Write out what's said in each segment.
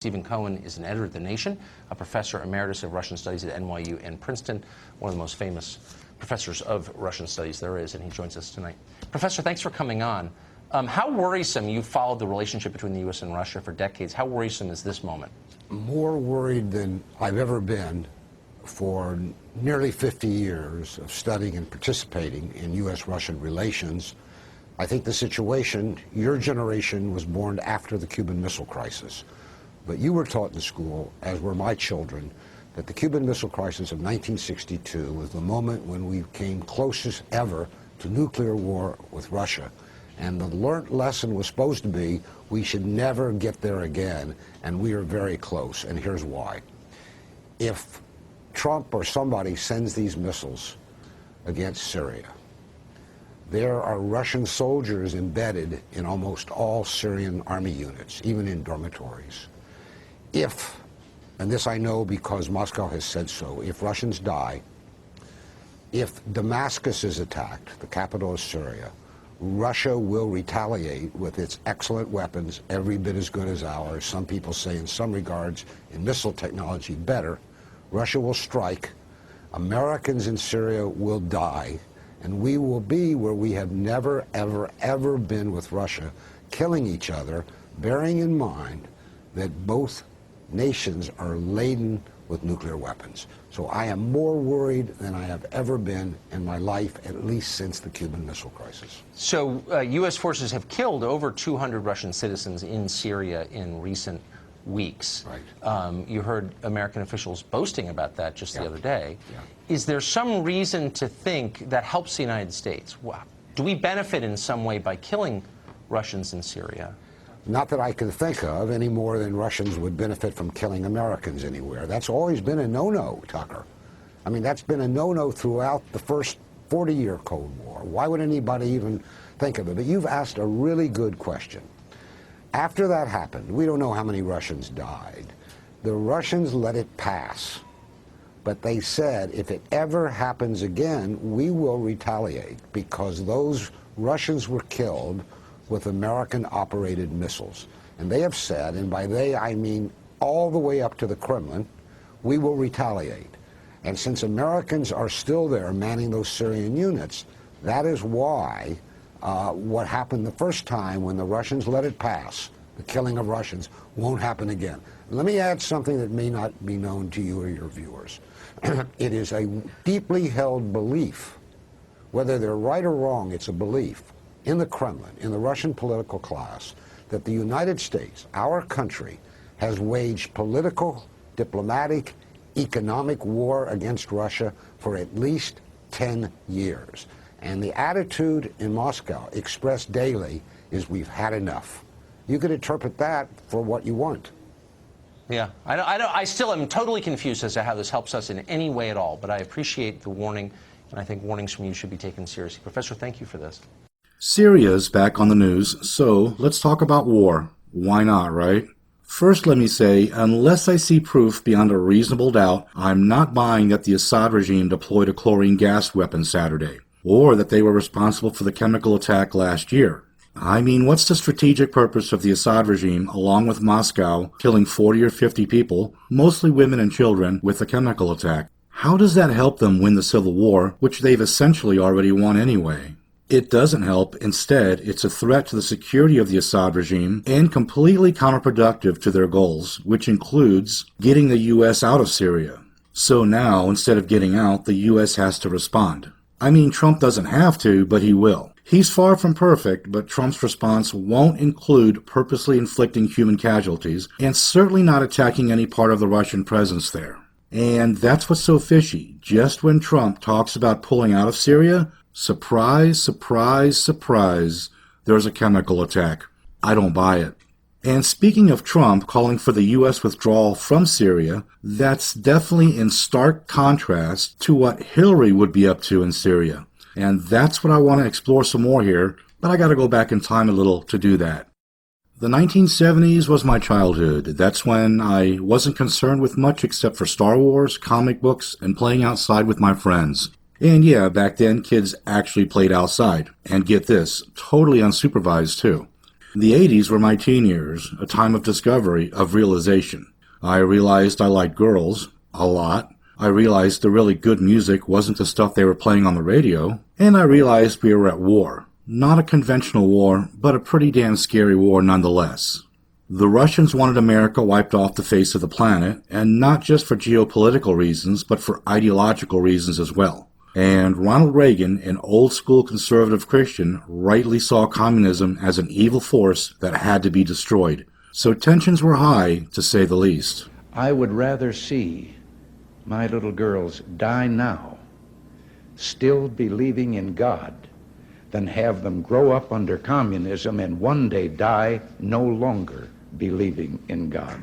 Stephen Cohen is an editor at The Nation, a professor emeritus of Russian studies at NYU and Princeton, one of the most famous professors of Russian studies there is, and he joins us tonight. Professor, thanks for coming on. How worrisome, you've followed the relationship between the U.S. and Russia for decades, how worrisome is this moment? More worried than I've ever been for nearly 50 years of studying and participating in U.S.-Russian relations. I think the situation, your generation was born after the Cuban Missile Crisis. But you were taught in school, as were my children, that the Cuban Missile Crisis of 1962 was the moment when we came closest ever to nuclear war with Russia. And the learned lesson was supposed to be, we should never get there again, and we are very close, and here's why. If Trump or somebody sends these missiles against Syria, there are Russian soldiers embedded in almost all Syrian army units, even in dormitories. If, and this I know because Moscow has said so, if Russians die, if Damascus is attacked, the capital of Syria, Russia will retaliate with its excellent weapons, every bit as good as ours. Some people say in some regards, in missile technology, better. Russia will strike, Americans in Syria will die, and we will be where we have never, ever, ever been with Russia, killing each other, bearing in mind that both nations are laden with nuclear weapons. So I am more worried than I have ever been in my life, at least since the Cuban Missile Crisis. So U.S. forces have killed over 200 Russian citizens in Syria in recent weeks. Right. You heard American officials boasting about that just the other day. Yeah. Is there some reason to think that helps the United States? Do we benefit in some way by killing Russians in Syria? Not that I can think of, any more than Russians would benefit from killing Americans anywhere. That's always been a no-no, Tucker. I mean, that's been a no-no throughout the first 40-year Cold War. Why would anybody even think of it? But you've asked a really good question. After that happened, we don't know how many Russians died. The Russians let it pass. But they said, if it ever happens again, we will retaliate, because those Russians were killed with American-operated missiles. And they have said, and by they I mean all the way up to the Kremlin, we will retaliate. And since Americans are still there manning those Syrian units, that is why what happened the first time when the Russians let it pass, the killing of Russians, won't happen again. Let me add something that may not be known to you or your viewers. It is a deeply held belief, whether they're right or wrong, it's a belief, in the Kremlin, in the Russian political class, that the United States, our country, has waged political, diplomatic, economic war against Russia for at least 10 years. And the attitude in Moscow, expressed daily, is we've had enough. You could interpret that for what you want. Yeah, I still am totally confused as to how this helps us in any way at all, but I appreciate the warning, and I think warnings from you should be taken seriously. Professor, thank you for this. Syria's back on the news, so let's talk about war. Why not, right? First, let me say, unless I see proof beyond a reasonable doubt, I'm not buying that the Assad regime deployed a chlorine gas weapon Saturday, or that they were responsible for the chemical attack last year. I mean, what's the strategic purpose of the Assad regime, along with Moscow, killing 40 or 50 people, mostly women and children, with a chemical attack? How does that help them win the civil war, which they've essentially already won anyway? It doesn't help. Instead, it's a threat to the security of the Assad regime and completely counterproductive to their goals, which includes getting the U.S. out of Syria. So now, instead of getting out, the U.S. has to respond. I mean, Trump doesn't have to, but he will. He's far from perfect, but Trump's response won't include purposely inflicting human casualties, and certainly not attacking any part of the Russian presence there. And that's what's so fishy. Just when Trump talks about pulling out of Syria, surprise, surprise, surprise, there's a chemical attack. I don't buy it. And speaking of Trump calling for the U.S. withdrawal from Syria, that's definitely in stark contrast to what Hillary would be up to in Syria. And that's what I want to explore some more here, but I got to go back in time a little to do that. The 1970s was my childhood. That's when I wasn't concerned with much except for Star Wars, comic books, and playing outside with my friends. And yeah, back then kids actually played outside. And get this, totally unsupervised too. The 80s were my teen years, a time of discovery, of realization. I realized I liked girls, a lot. I realized the really good music wasn't the stuff they were playing on the radio. And I realized we were at war. Not a conventional war, but a pretty damn scary war nonetheless. The Russians wanted America wiped off the face of the planet, and not just for geopolitical reasons, but for ideological reasons as well. And Ronald Reagan, an old-school conservative Christian, rightly saw communism as an evil force that had to be destroyed. So tensions were high, to say the least. I would rather see my little girls die now, still believing in God, than have them grow up under communism and one day die no longer believing in God.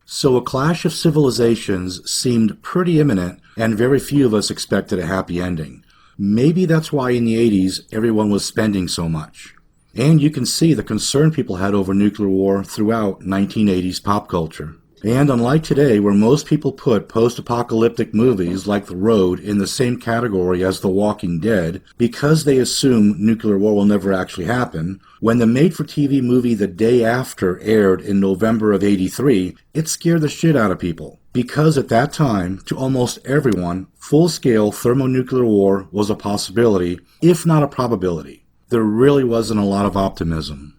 So a clash of civilizations seemed pretty imminent, and very few of us expected a happy ending. Maybe that's why in the 80s everyone was spending so much. And you can see the concern people had over nuclear war throughout 1980s pop culture. And unlike today, where most people put post-apocalyptic movies like The Road in the same category as The Walking Dead, because they assume nuclear war will never actually happen, when the made-for-TV movie The Day After aired in November of '83, it scared the shit out of people. Because at that time, to almost everyone, full-scale thermonuclear war was a possibility, if not a probability. There really wasn't a lot of optimism.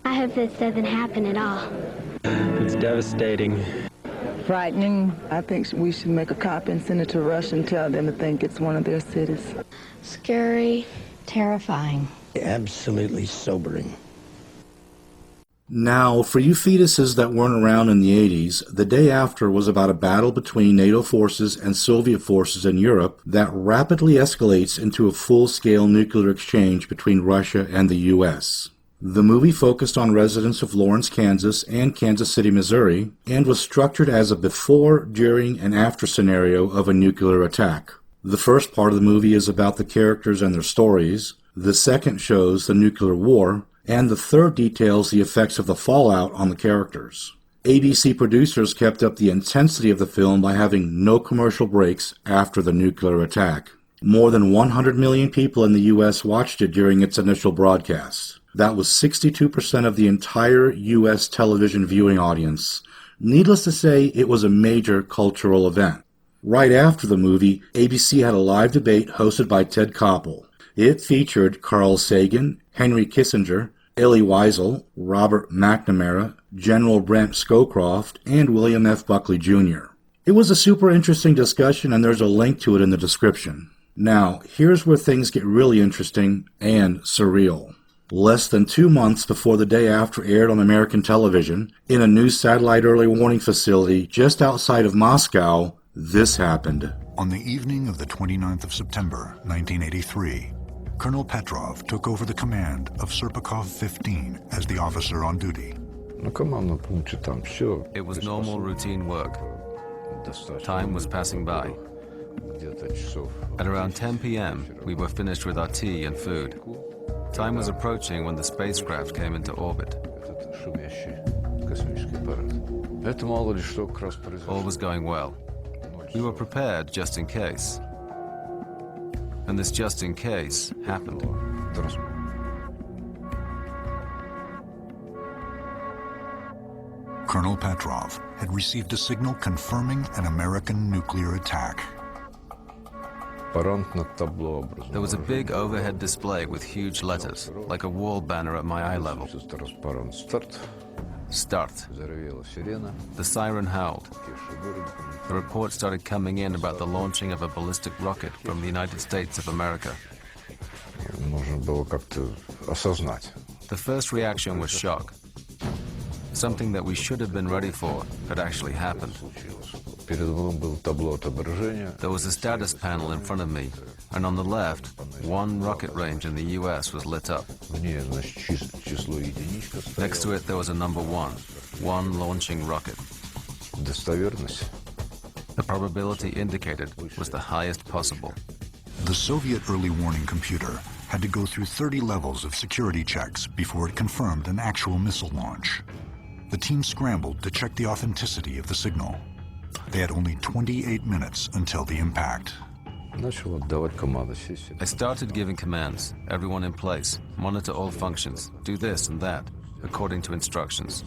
I hope this doesn't happen at all. It's devastating. Frightening. I think we should make a copy and send it to Russia and tell them to think it's one of their cities. Scary. Terrifying. Absolutely sobering. Now, for you fetuses that weren't around in the 80s, The Day After was about a battle between NATO forces and Soviet forces in Europe that rapidly escalates into a full-scale nuclear exchange between Russia and the U.S. The movie focused on residents of Lawrence, Kansas and Kansas City, Missouri, and was structured as a before, during, and after scenario of a nuclear attack. The first part of the movie is about the characters and their stories, the second shows the nuclear war, and the third details the effects of the fallout on the characters. ABC producers kept up the intensity of the film by having no commercial breaks after the nuclear attack. More than 100 million people in the U.S. watched it during its initial broadcast. That was 62% of the entire U.S. television viewing audience. Needless to say, it was a major cultural event. Right after the movie, ABC had a live debate hosted by Ted Koppel. It featured Carl Sagan, Henry Kissinger, Elie Wiesel, Robert McNamara, General Brent Scowcroft, and William F. Buckley Jr. It was a super interesting discussion, and there's a link to it in the description. Now, here's where things get really interesting and surreal. Less than 2 months before The Day After aired on American television, in a new satellite early warning facility just outside of Moscow, this happened. On the evening of the 29th of September, 1983, Colonel Petrov took over the command of Serpukov 15 as the officer on duty. It was normal routine work. Time was passing by. At around 10 p.m., we were finished with our tea and food. Time was approaching when the spacecraft came into orbit. All was going well. We were prepared just in case. And this just in case happened. Colonel Petrov had received a signal confirming an American nuclear attack. There was a big overhead display with huge letters, like a wall banner at my eye level. Start. The siren howled. The reports started coming in about the launching of a ballistic rocket from the United States of America. The first reaction was shock. Something that we should have been ready for had actually happened. There was a status panel in front of me, and on the left, one rocket range in the US was lit up. Next to it, there was a number one launching rocket. The probability indicated was the highest possible. The Soviet early warning computer had to go through 30 levels of security checks before it confirmed an actual missile launch. The team scrambled to check the authenticity of the signal. They had only 28 minutes until the impact. I started giving commands, everyone in place, monitor all functions, do this and that, according to instructions.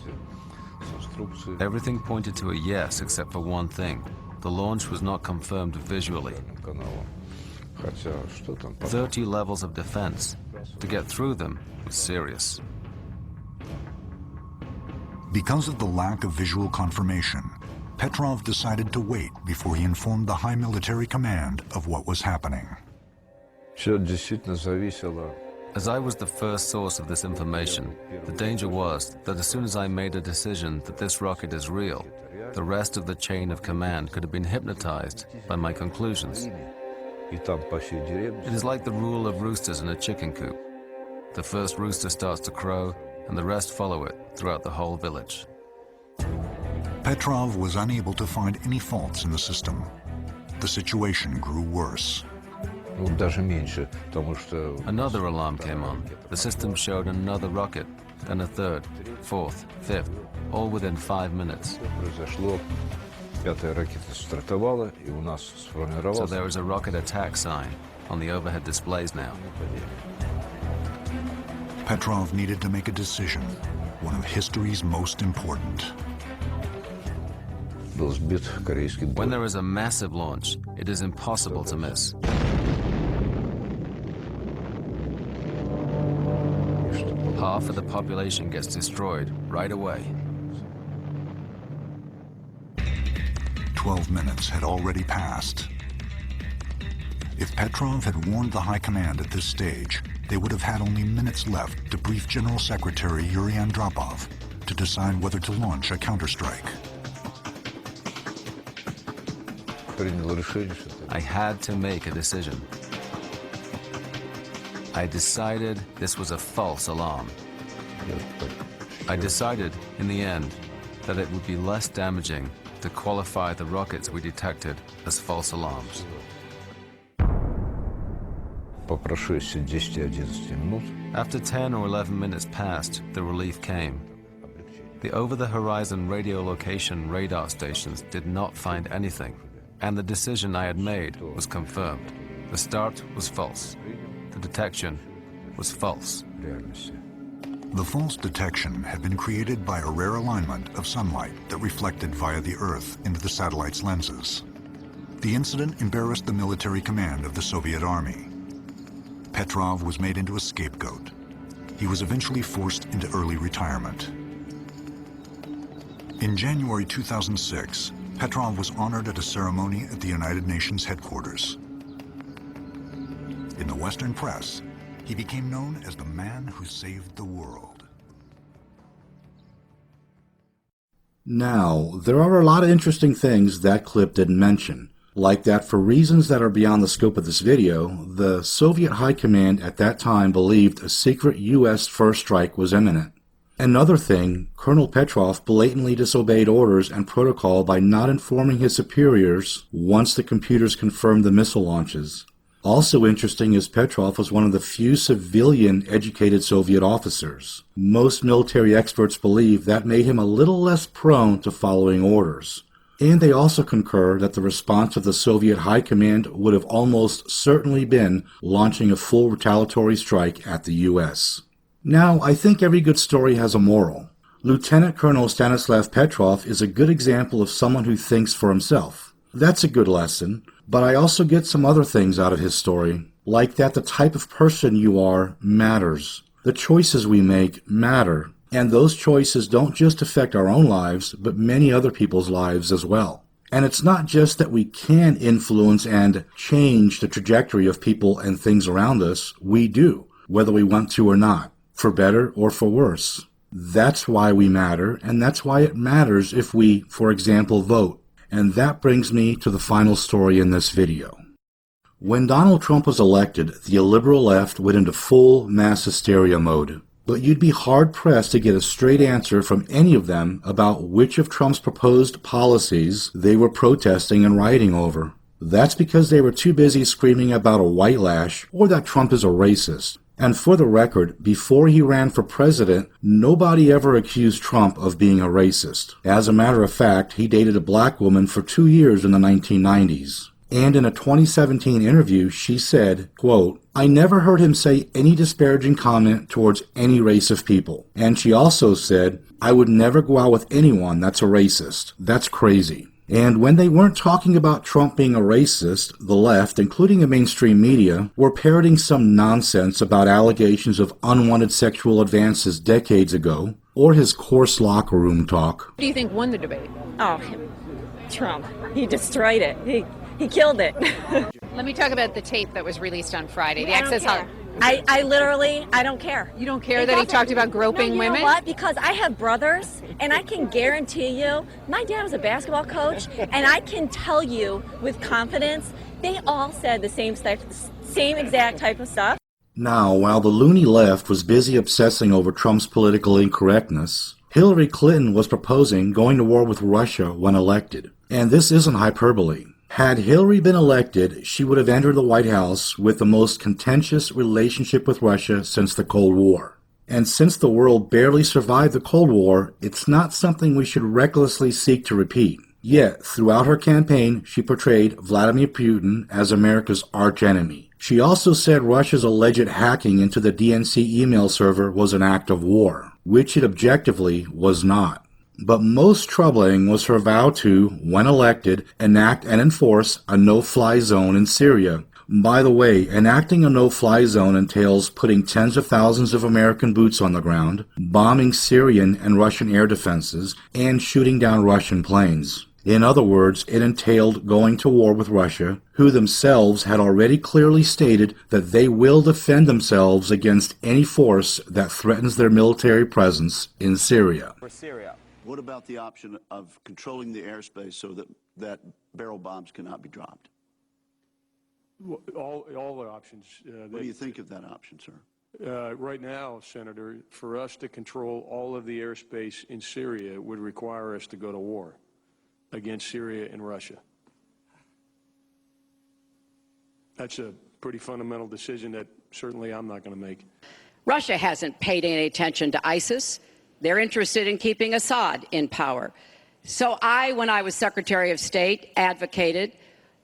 Everything pointed to a yes except for one thing. The launch was not confirmed visually. 30 levels of defense. To get through them was serious. Because of the lack of visual confirmation, Petrov decided to wait before he informed the high military command of what was happening. As I was the first source of this information, the danger was that as soon as I made a decision that this rocket is real, the rest of the chain of command could have been hypnotized by my conclusions. It is like the rule of roosters in a chicken coop. The first rooster starts to crow, and the rest follow it throughout the whole village. Petrov was unable to find any faults in the system. The situation grew worse. Another alarm came on. The system showed another rocket, then a third, fourth, fifth, all within 5 minutes. So there is a rocket attack sign on the overhead displays now. Petrov needed to make a decision, one of history's most important. When there is a massive launch, it is impossible to miss. Half of the population gets destroyed right away. 12 minutes had already passed. If Petrov had warned the high command at this stage, they would have had only minutes left to brief General Secretary Yuri Andropov to decide whether to launch a counterstrike. I had to make a decision. I decided this was a false alarm. I decided, in the end, that it would be less damaging to qualify the rockets we detected as false alarms. After 10 or 11 minutes passed, the relief came. The over-the-horizon radiolocation radar stations did not find anything, and the decision I had made was confirmed. The start was false. The detection was false. The false detection had been created by a rare alignment of sunlight that reflected via the Earth into the satellite's lenses. The incident embarrassed the military command of the Soviet Army. Petrov was made into a scapegoat. He was eventually forced into early retirement. In January 2006, Petrov was honored at a ceremony at the United Nations headquarters. In the Western press, he became known as the man who saved the world. Now, there are a lot of interesting things that clip didn't mention, like that for reasons that are beyond the scope of this video, the Soviet High Command at that time believed a secret U.S. first strike was imminent. Another thing, Colonel Petrov blatantly disobeyed orders and protocol by not informing his superiors once the computers confirmed the missile launches. Also interesting is Petrov was one of the few civilian-educated Soviet officers. Most military experts believe that made him a little less prone to following orders. And they also concur that the response of the Soviet High Command would have almost certainly been launching a full retaliatory strike at the U.S. Now, I think every good story has a moral. Lieutenant Colonel Stanislav Petrov is a good example of someone who thinks for himself. That's a good lesson, but I also get some other things out of his story, like that the type of person you are matters. The choices we make matter, and those choices don't just affect our own lives, but many other people's lives as well. And it's not just that we can influence and change the trajectory of people and things around us, we do, whether we want to or not, for better or for worse. That's why we matter, and that's why it matters if we, for example, vote. And that brings me to the final story in this video. When Donald Trump was elected, the liberal left went into full mass hysteria mode. But you'd be hard-pressed to get a straight answer from any of them about which of Trump's proposed policies they were protesting and rioting over. That's because they were too busy screaming about a white lash or that Trump is a racist. And for the record, before he ran for president, nobody ever accused Trump of being a racist. As a matter of fact, he dated a black woman for 2 years in the 1990s. And in a 2017 interview, she said, quote, "I never heard him say any disparaging comment towards any race of people." And she also said, "I would never go out with anyone that's a racist. That's crazy." And when they weren't talking about Trump being a racist, the left, including the mainstream media, were parroting some nonsense about allegations of unwanted sexual advances decades ago, or his coarse locker room talk. Who do you think won the debate? Oh, Trump. He destroyed it. He killed it. Let me talk about the tape that was released on Friday. The I don't access. care. I literally, I don't care. You don't care that he talked about groping no, you women? know what? Because I have brothers, and I can guarantee you, my dad was a basketball coach, and I can tell you with confidence, they all said the same exact type of stuff. Now, while the loony left was busy obsessing over Trump's political incorrectness, Hillary Clinton was proposing going to war with Russia when elected. And this isn't hyperbole. Had Hillary been elected, she would have entered the White House with the most contentious relationship with Russia since the Cold War. And since the world barely survived the Cold War, it's not something we should recklessly seek to repeat. Yet, throughout her campaign, she portrayed Vladimir Putin as America's archenemy. She also said Russia's alleged hacking into the DNC email server was an act of war, which it objectively was not. But most troubling was her vow to, when elected, enact and enforce a no-fly zone in Syria. By the way, enacting a no-fly zone entails putting tens of thousands of American boots on the ground, bombing Syrian and Russian air defenses, and shooting down Russian planes. In other words, it entailed going to war with Russia, who themselves had already clearly stated that they will defend themselves against any force that threatens their military presence in Syria. What about the option of controlling the airspace so that barrel bombs cannot be dropped? All the options. What do you think of that option, sir? Right now, Senator, for us to control all of the airspace in Syria would require us to go to war against Syria and Russia. That's a pretty fundamental decision that certainly I'm not going to make. Russia hasn't paid any attention to ISIS. They're interested in keeping Assad in power. So when I was Secretary of State, advocated,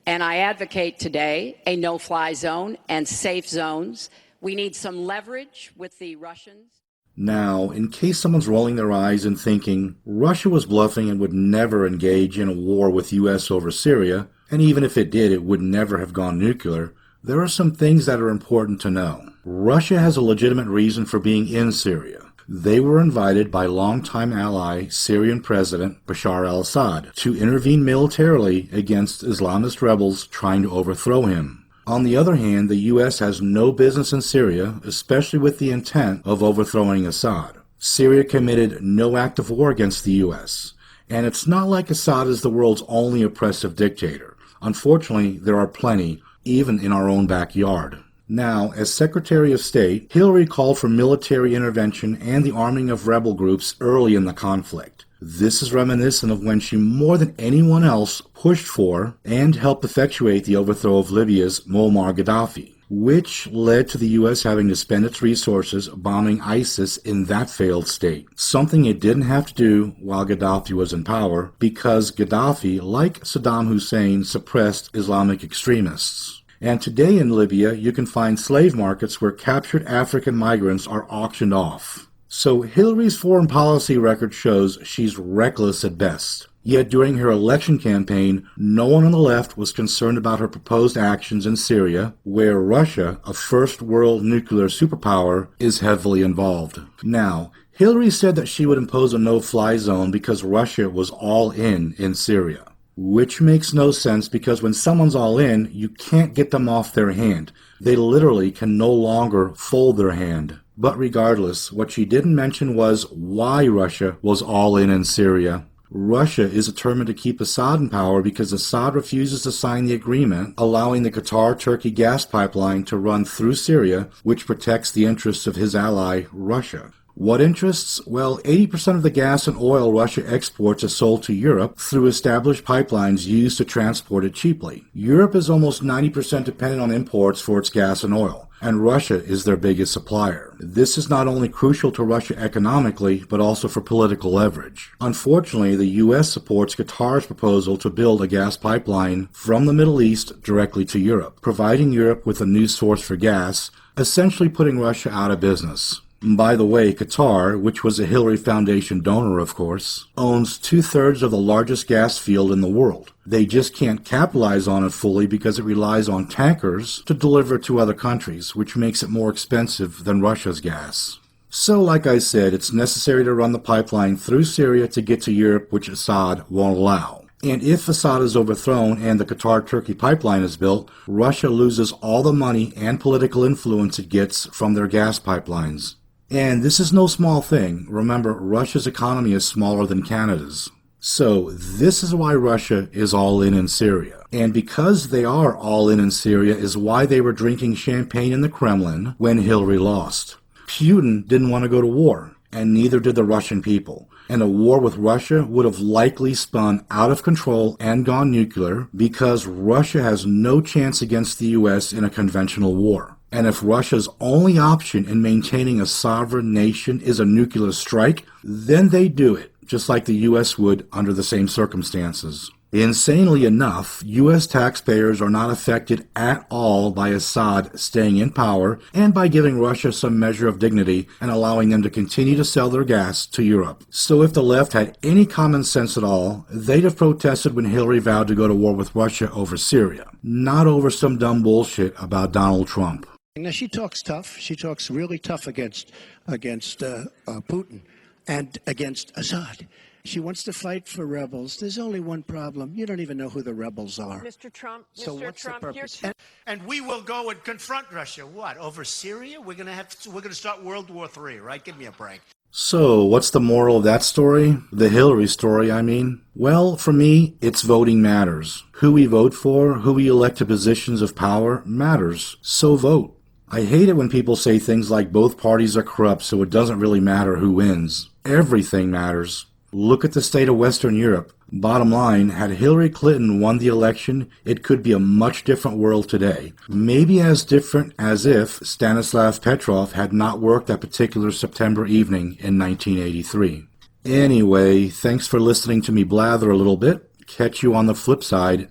and I advocate today, a no-fly zone and safe zones. We need some leverage with the Russians. Now, in case someone's rolling their eyes and thinking Russia was bluffing and would never engage in a war with U.S. over Syria, and even if it did, it would never have gone nuclear, there are some things that are important to know. Russia has a legitimate reason for being in Syria. They were invited by longtime ally Syrian President Bashar al-Assad to intervene militarily against Islamist rebels trying to overthrow him. On the other hand, the U.S. has no business in Syria, especially with the intent of overthrowing Assad. Syria committed no act of war against the U.S., and it's not like Assad is the world's only oppressive dictator. Unfortunately, there are plenty, even in our own backyard. Now, as Secretary of State, Hillary called for military intervention and the arming of rebel groups early in the conflict. This is reminiscent of when she more than anyone else pushed for and helped effectuate the overthrow of Libya's Muammar Gaddafi, which led to the U.S. having to spend its resources bombing ISIS in that failed state, something it didn't have to do while Gaddafi was in power because Gaddafi, like Saddam Hussein, suppressed Islamic extremists. And today in Libya, you can find slave markets where captured African migrants are auctioned off. So Hillary's foreign policy record shows she's reckless at best. Yet during her election campaign, no one on the left was concerned about her proposed actions in Syria, where Russia, a first world nuclear superpower, is heavily involved. Now, Hillary said that she would impose a no-fly zone because Russia was all in Syria. Which makes no sense because when someone's all in, you can't get them off their hand. They literally can no longer fold their hand. But regardless, what she didn't mention was why Russia was all in Syria. Russia is determined to keep Assad in power because Assad refuses to sign the agreement allowing the Qatar-Turkey gas pipeline to run through Syria, which protects the interests of his ally, Russia. What interests? Well, 80% of the gas and oil Russia exports is sold to Europe through established pipelines used to transport it cheaply. Europe is almost 90% dependent on imports for its gas and oil, and Russia is their biggest supplier. This is not only crucial to Russia economically, but also for political leverage. Unfortunately, the U.S. supports Qatar's proposal to build a gas pipeline from the Middle East directly to Europe, providing Europe with a new source for gas, essentially putting Russia out of business. By the way, Qatar, which was a Hillary Foundation donor, of course, owns 2/3 of the largest gas field in the world. They just can't capitalize on it fully because it relies on tankers to deliver to other countries, which makes it more expensive than Russia's gas. So, like I said, it's necessary to run the pipeline through Syria to get to Europe, which Assad won't allow. And if Assad is overthrown and the Qatar-Turkey pipeline is built, Russia loses all the money and political influence it gets from their gas pipelines. And this is no small thing. Remember, Russia's economy is smaller than Canada's. So this is why Russia is all in Syria. And because they are all in Syria is why they were drinking champagne in the Kremlin when Hillary lost. Putin didn't want to go to war, and neither did the Russian people. And a war with Russia would have likely spun out of control and gone nuclear because Russia has no chance against the U.S. in a conventional war. And if Russia's only option in maintaining a sovereign nation is a nuclear strike, then they do it, just like the U.S. would under the same circumstances. Insanely enough, U.S. taxpayers are not affected at all by Assad staying in power and by giving Russia some measure of dignity and allowing them to continue to sell their gas to Europe. So if the left had any common sense at all, they'd have protested when Hillary vowed to go to war with Russia over Syria, not over some dumb bullshit about Donald Trump. Now, she talks tough. She talks really tough against Putin and against Assad. She wants to fight for rebels. There's only one problem. You don't even know who the rebels are. Mr. Trump, So Mr. what's Trump, the purpose? and we will go and confront Russia. What, over Syria? We're going to start World War III, right? Give me a break. So, what's the moral of that story? The Hillary story, I mean? Well, for me, it's voting matters. Who we vote for, who we elect to positions of power, matters. So vote. I hate it when people say things like both parties are corrupt, so it doesn't really matter who wins. Everything matters. Look at the state of Western Europe. Bottom line, had Hillary Clinton won the election, it could be a much different world today. Maybe as different as if Stanislav Petrov had not worked that particular September evening in 1983. Anyway, thanks for listening to me blather a little bit. Catch you on the flip side.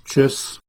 Tschüss.